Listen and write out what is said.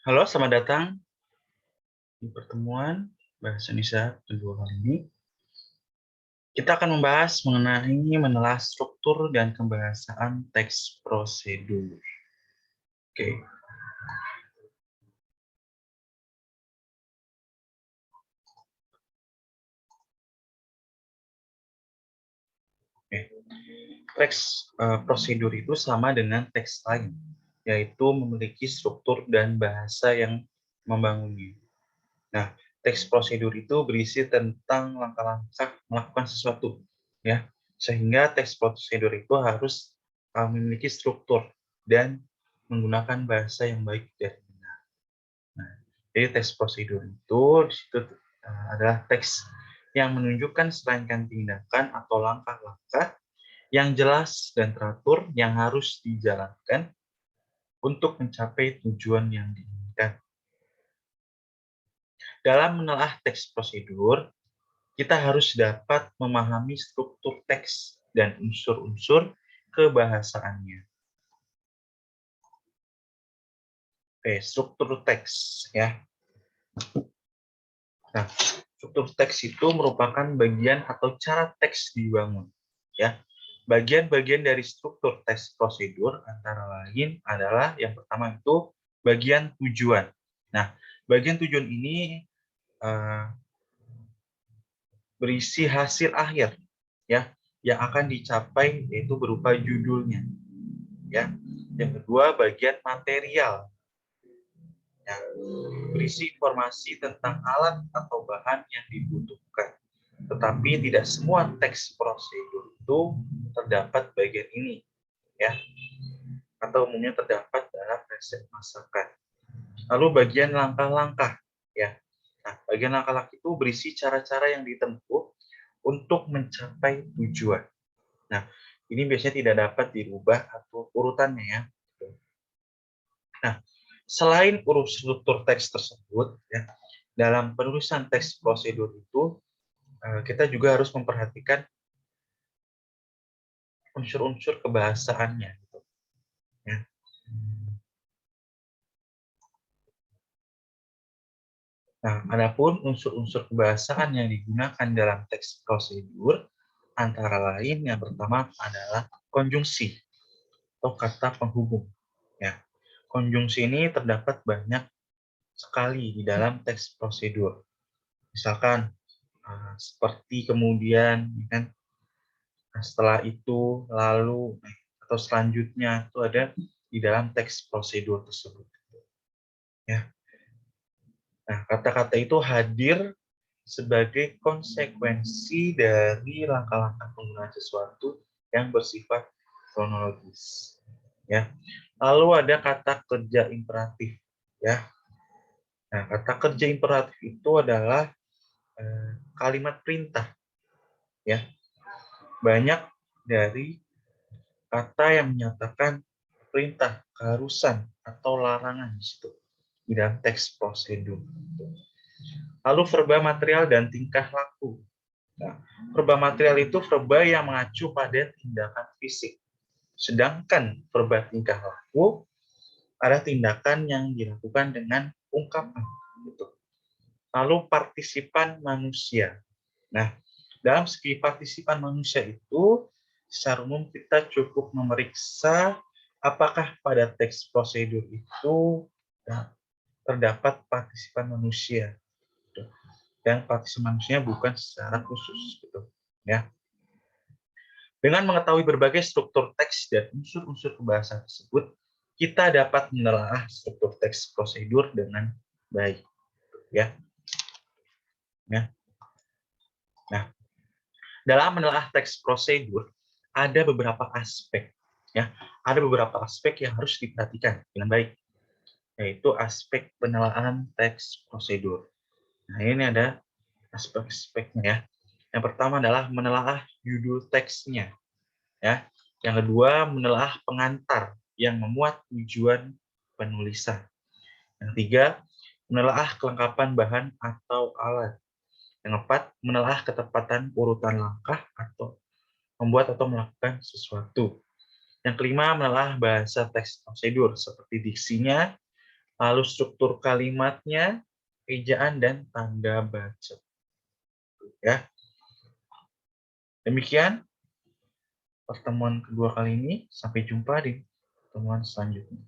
Halo, selamat datang di pertemuan Bahasa Indonesia kedua kali ini. Kita akan membahas mengenai menelah struktur dan kebahasaan teks prosedur. Oke. Oke. Teks prosedur itu sama dengan teks lain, yaitu memiliki struktur dan bahasa yang membangunnya. Nah, teks prosedur itu berisi tentang langkah-langkah melakukan sesuatu, ya. Sehingga teks prosedur itu harus memiliki struktur dan menggunakan bahasa yang baik dan benar. Nah, jadi teks prosedur itu di situ adalah teks yang menunjukkan serangkaian tindakan atau langkah-langkah yang jelas dan teratur yang harus dijalankan untuk mencapai tujuan yang diinginkan. Dalam menelaah teks prosedur, kita harus dapat memahami struktur teks dan unsur-unsur kebahasaannya. Oke, struktur teks ya. Nah, struktur teks itu merupakan bagian atau cara teks dibangun ya. Bagian-bagian dari struktur teks prosedur antara lain adalah yang pertama itu bagian tujuan. Nah, bagian tujuan ini berisi hasil akhir ya yang akan dicapai, yaitu berupa judulnya ya. Yang kedua, bagian material yang berisi informasi tentang alat atau bahan yang dibutuhkan, tetapi tidak semua teks prosedur itu terdapat bagian ini ya, atau umumnya terdapat dalam resep masakan. Lalu bagian langkah-langkah ya. Nah, bagian langkah-langkah itu berisi cara-cara yang ditempuh untuk mencapai tujuan. Nah, ini biasanya tidak dapat dirubah atau urutannya ya. Nah, selain urus struktur teks tersebut, ya, dalam penulisan teks prosedur itu kita juga harus memperhatikan unsur-unsur kebahasaannya. Gitu, ya. Nah, adapun unsur-unsur kebahasaan yang digunakan dalam teks prosedur antara lain yang pertama adalah konjungsi atau kata penghubung. Ya, konjungsi ini terdapat banyak sekali di dalam teks prosedur. Misalkan seperti kemudian, kan, setelah itu, lalu, atau selanjutnya itu ada di dalam teks prosedur tersebut. Ya. Nah, kata-kata itu hadir sebagai konsekuensi dari langkah-langkah penggunaan sesuatu yang bersifat kronologis. Ya. Lalu ada kata kerja imperatif. Ya. Nah, kata kerja imperatif itu adalah kalimat perintah. Ya. Banyak dari kata yang menyatakan perintah, keharusan, atau larangan di situ di dalam teks prosedur. Lalu verba material dan tingkah laku. Nah, verba material itu verba yang mengacu pada tindakan fisik. Sedangkan verba tingkah laku ada tindakan yang dilakukan dengan ungkapan. Gitu. Lalu partisipan manusia. Nah, dalam segi partisipan manusia itu, secara umum kita cukup memeriksa apakah pada teks prosedur itu terdapat partisipan manusia. Dan partisipan manusia bukan secara khusus. Gitu. Ya. Dengan mengetahui berbagai struktur teks dan unsur-unsur kebahasaan tersebut, kita dapat menelaah struktur teks prosedur dengan baik. Ya. Ya. Nah, dalam menelaah teks prosedur ada beberapa aspek, ya. Ada beberapa aspek yang harus diperhatikan dengan baik, yaitu aspek penelaahan teks prosedur. Nah, ini ada aspek-aspeknya ya. Yang pertama adalah menelaah judul teksnya, ya. Yang kedua, menelaah pengantar yang memuat tujuan penulisan. Yang ketiga, menelaah kelengkapan bahan atau alat. Yang keempat, menelaah ketepatan urutan langkah atau membuat atau melakukan sesuatu. Yang kelima, menelaah bahasa teks prosedur seperti diksinya, lalu struktur kalimatnya, ejaan, dan tanda baca. Ya. Demikian pertemuan kedua kali ini. Sampai jumpa di pertemuan selanjutnya.